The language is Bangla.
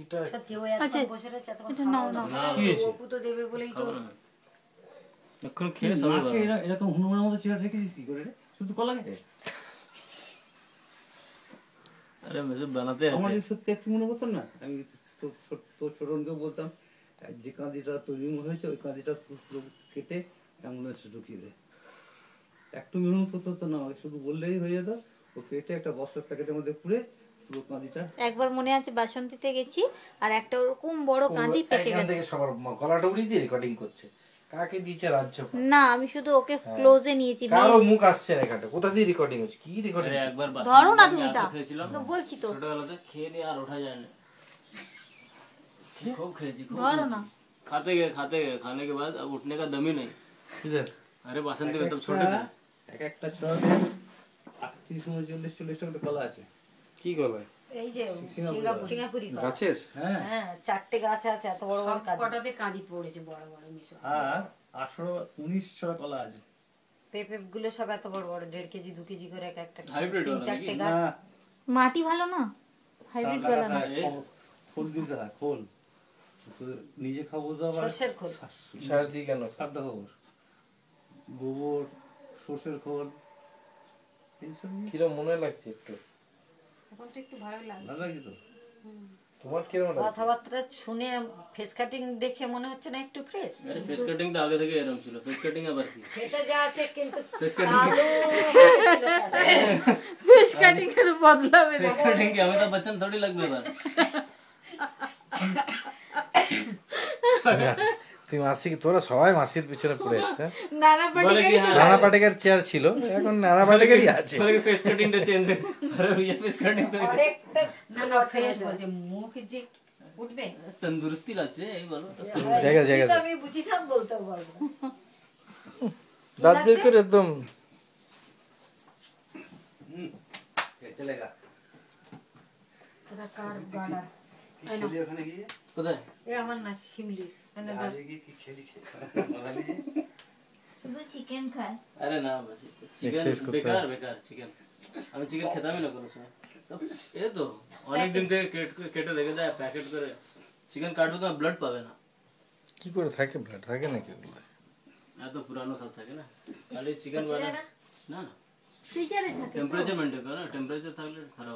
এটা সত্যি ওই এত বসে রয়েছে এতক্ষণ খাওয়া না অপু তো দেবে বলেই তো এখন খেয়ে সবাই নাকে এরকম হনুমানের মতো চেহারা রেখেছিস কি করে রে? শুধু কলা কেটে? আরে মেসে বানাতে আমার আছে সত্যি একটু মনে করতাম না, আমি তোর ছোটনকেও বলতাম যে কাঁদিটা তৈরি হয়েছে ওই কাঁদিটা পুরো কেটে অ্যাম্বুলেন্সে ঢুকিয়ে দেয়। একটু মেহনত করতে হতো না, আমাকে শুধু বললেই হয়ে যেত। ও কেটে একটা বস্তার প্যাকেটের মধ্যে পুরে পুরো কাঁদিটা। একবার মনে আছে বাসন্তীতে গেছি আর একটা ওরকম বড় কাঁদি পেকে এখান গেছে। থেকে সবার গলাটা উড়িয়ে দিয়ে রেকর্ডিং করছে। কাকে দিয়েছে রাজ্য? না আমি শুধু ওকে ক্লোজে নিয়েছি। কারো মুখ আসছে না এখানটা। কোথা দিয়ে রেকর্ডিং হচ্ছে? কি রেকর্ডিং? আরে একবার বাসন ধরো না তুমি আমি তা। এত খেয়েছিলাম তো বলছি তো ছোটবেলাতে খেয়ে দিয়ে আর ওঠা যায় না खूब खेची खूब धरो ना। खाते गए खाने के बाद अब उठने का दम ही नहीं इधर अरे बसंती में तब छोटे थे এক একটা ছড়াতে 38 40 কলা আছে। কি গলায়? এই যে সিঙ্গাপুরি কলা। গাছের? হ্যাঁ হ্যাঁ 4টে গাছ আছে এত বড় বড় কাঁদি। কটাতে কাঁদি পড়েছে বড় বড় মিশো আর 18-19 ছড়া কলা আছে। পেঁপে গুলো সব এত বড় বড় 1.5 কেজি 2 কেজি করে এক একটা Hybrid वाला 3-4টে नाকি? গাছ। না মাটি ভালো না, হাইব্রিড ভালো না। খোল দিতে হয়, খোল তো নিজে খাবো তো আবার সরষের খোল। সার দিয়ে কেন? সাদা খবর, গোবর, সর্ষের খোল, এইসব নিয়ে কিরম মনে লাগছে একটু? এখন তো একটু ভালো লাগে ভালো লাগে তো। তোমার কিরম লাগছে? কথাবার্তা শুনে ফেস কাটিং দেখে মনে হচ্ছে না একটু ফ্রেশ? अरे फेस कटिंग तो आगे থেকে এরকম ছিল फेस कटिंग আবার কি সেটা যা আছে কিন্তু फेस कटिंग ফেস কাটিং এর বদলাবে না। फेस कटिंग কি অমিতাভ বচ্চন থোड़ी লাগবে এবার তুই মাসি, তোরা সবাই মাসির পিছনে পড়ে আসছে। নানা বলে কি হ্যাঁ নানা পাটেকার চেয়ার ছিল, এখন নানা পাটেকারই আছে। বলে কি फेस कटिंग টা চেঞ্জ আরে भैया फेस कटिंग তো অনেকটা না না ফ্রেশ বলছে মুখ যে উঠবে তন্দুরস্তি লাগছে এই বলো তো জায়গা জায়গা কিন্তু আমি বুঝি না বলতে পারবো না। দাঁত বের করে একদম। চলেগা এটা কার গাড়া খেলি ওখানে গিয়ে কোথায় এ আমার না শিমলি মানে আজকে গিয়ে কি খেলি শুধু চিকেন খায়। अरे ना बस Exercise চিকেন করতে বেকার বেকার চিকেন আমি চিকেন খেতামই না কোনো সময় সব এই তো অনেক দিন থেকে কেটে রেখে দেয় প্যাকেট করে চিকেন কাটবে তো ব্লাড পাবে না কি করে থাকে? ব্লাড থাকে নাকি ওগুলো? এত পুরানো সব থাকে না খালি চিকেন বানা না না ফ্রিজারে থাকে। টেম্পারেচার মেনটেন করো না টেম্পারেচার থাকলে খারাপ